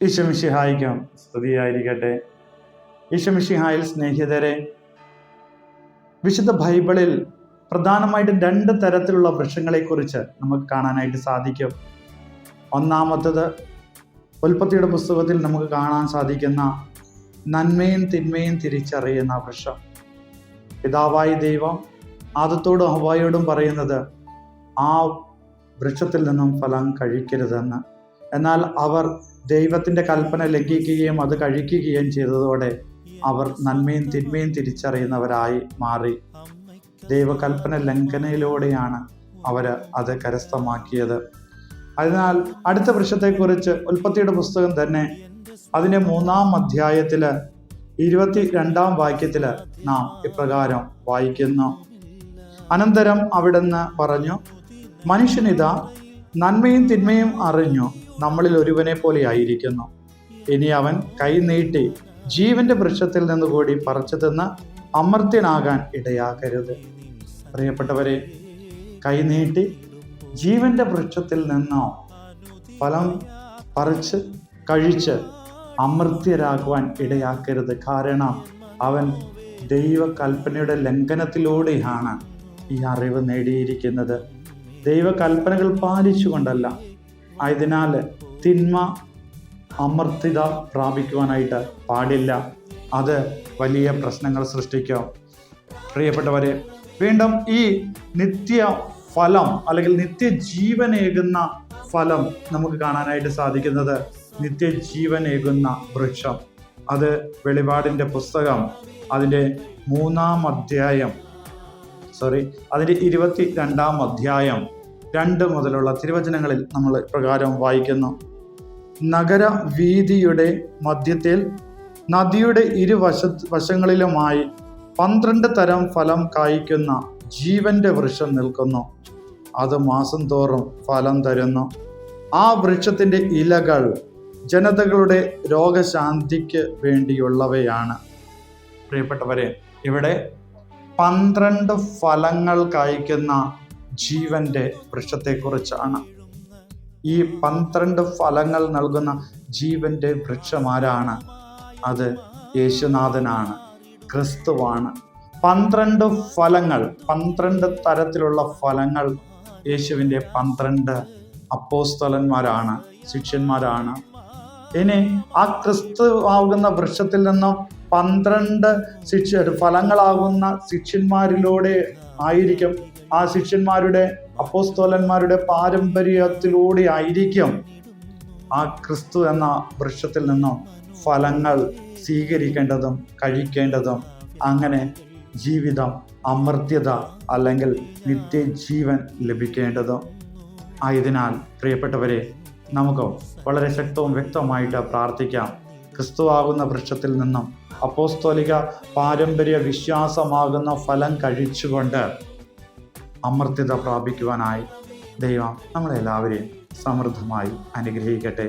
ഈശോമിശിഹായിക്കും സ്തുതിയായിരിക്കട്ടെ. ഈശോമിശിഹായിൽ സ്നേഹിതരെ, വിശുദ്ധ ബൈബിളിൽ പ്രധാനമായിട്ടും 2 തരത്തിലുള്ള വൃക്ഷങ്ങളെക്കുറിച്ച് നമുക്ക് കാണാനായിട്ട് സാധിക്കും. ഒന്നാമത്തത് ഉൽപ്പത്തിയുടെ പുസ്തകത്തിൽ നമുക്ക് കാണാൻ സാധിക്കുന്ന നന്മയും തിന്മയും തിരിച്ചറിയുന്ന വൃക്ഷം. പിതാവായ ദൈവം ആദത്തോടും ഹവ്വായോടും പറയുന്നത് ആ വൃക്ഷത്തിൽ നിന്നും ഫലം കഴിക്കരുതെന്ന്. എന്നാൽ അവർ ദൈവത്തിൻ്റെ കൽപ്പന ലംഘിക്കുകയും അത് കഴിക്കുകയും ചെയ്തതോടെ അവർ നന്മയും തിന്മയും തിരിച്ചറിയുന്നവരായി മാറി. ദൈവകൽപ്പന ലംഘനയിലൂടെയാണ് അവർ അത് കരസ്ഥമാക്കിയത്. അതിനാൽ അടുത്ത വൃക്ഷത്തെക്കുറിച്ച് ഉൽപ്പത്തിയുടെ പുസ്തകം തന്നെ അതിൻ്റെ 3-ാം അധ്യായത്തില് 22-ാം വാക്യത്തില് നാം ഇപ്രകാരം വായിക്കുന്നു: അനന്തരം അവിടുന്ന് പറഞ്ഞു, മനുഷ്യനിതാ നന്മയും തിന്മയും അറിഞ്ഞു നമ്മളിൽ ഒരുവനെ പോലെ ആയിരിക്കുന്നു. ഇനി അവൻ കൈ നീട്ടി ജീവന്റെ വൃക്ഷത്തിൽ നിന്നുകൂടി പറിച്ചു തിന്ന് അമർത്യനാകാൻ ഇടയാക്കരുത്. പ്രിയപ്പെട്ടവരെ, കൈ നീട്ടി ജീവന്റെ വൃക്ഷത്തിൽ നിന്നോ ഫലം പറിച്ച് കഴിച്ച് അമർത്യരാകുവാൻ ഇടയാക്കരുത്. കാരണം അവൻ ദൈവകൽപ്പനയുടെ ലംഘനത്തിലൂടെയാണ് ഈ അറിവ് നേടിയിരിക്കുന്നത്. ദൈവകൽപ്പനകൾ പാലിച്ചുകൊണ്ടല്ല. ആയതിനാൽ തിന്മ അമർത്യത പ്രാപിക്കുവാനായിട്ട് പാടില്ല. അത് വലിയ പ്രശ്നങ്ങൾ സൃഷ്ടിക്കും. പ്രിയപ്പെട്ടവരെ, വീണ്ടും ഈ നിത്യ ഫലം അല്ലെങ്കിൽ നിത്യജീവനേകുന്ന ഫലം നമുക്ക് കാണാനായിട്ട് സാധിക്കുന്നത് നിത്യജീവനേകുന്ന വൃക്ഷം. അത് വെളിപാടിൻ്റെ പുസ്തകം അതിൻ്റെ 3-ാം അധ്യായം അതിൻ്റെ 22-ാം അധ്യായം 2 മുതലുള്ള തിരുവചനങ്ങളിൽ നമ്മൾ പ്രകാരം വായിക്കുന്നു: നഗര വീതിയുടെ മധ്യത്തിൽ നദിയുടെ വശങ്ങളിലുമായി 12 തരം ഫലം കായ്ക്കുന്ന ജീവന്റെ വൃക്ഷം നിൽക്കുന്നു. അത് മാസം തോറും ഫലം തരുന്നു. ആ വൃക്ഷത്തിന്റെ ഇലകൾ ജനതകളുടെ രോഗശാന്തിക്ക് വേണ്ടിയുള്ളവയാണ്. പ്രിയപ്പെട്ടവരെ, ഇവിടെ 12 ഫലങ്ങൾ കായ്ക്കുന്ന ജീവന്റെ വൃക്ഷത്തെക്കുറിച്ചാണ്. ഈ 12 ഫലങ്ങൾ നൽകുന്ന ജീവന്റെ വൃക്ഷമാരാണ്? അത് യേശുനാഥനാണ്, ക്രിസ്തുവാണ്. 12 ഫലങ്ങൾ, 12 തരത്തിലുള്ള ഫലങ്ങൾ യേശുവിൻ്റെ 12 അപ്പോസ്തലന്മാരാണ്, ശിഷ്യന്മാരാണ്. ഇനി ആ ക്രിസ്തു ആകുന്ന വൃക്ഷത്തിൽ നിന്നും 12 ഫലങ്ങളാകുന്ന ശിഷ്യന്മാരിലൂടെ ആയിരിക്കും, ആ ശിഷ്യന്മാരുടെ അപ്പോസ്തലന്മാരുടെ പാരമ്പര്യത്തിലൂടെ ആയിരിക്കും ആ ക്രിസ്തു എന്ന വൃക്ഷത്തിൽ നിന്നും ഫലങ്ങൾ സ്വീകരിക്കേണ്ടതും കഴിക്കേണ്ടതും. അങ്ങനെ ജീവിതം അമർത്യത അല്ലെങ്കിൽ നിത്യജീവൻ ലഭിക്കേണ്ടതും. ആയതിനാൽ പ്രിയപ്പെട്ടവരെ, നമുക്ക് വളരെ ശക്തവും വ്യക്തമായിട്ട് പ്രാർത്ഥിക്കാം. ക്രിസ്തുവാകുന്ന വൃക്ഷത്തിൽ നിന്നും അപ്പോസ്തോലിക പാരമ്പര്യ വിശ്വാസമാകുന്ന ഫലം കഴിച്ചുകൊണ്ട് അമർത്യത പ്രാപിക്കുവാനായി ദൈവം നമ്മളെല്ലാവരെയും സമൃദ്ധമായി അനുഗ്രഹിക്കട്ടെ.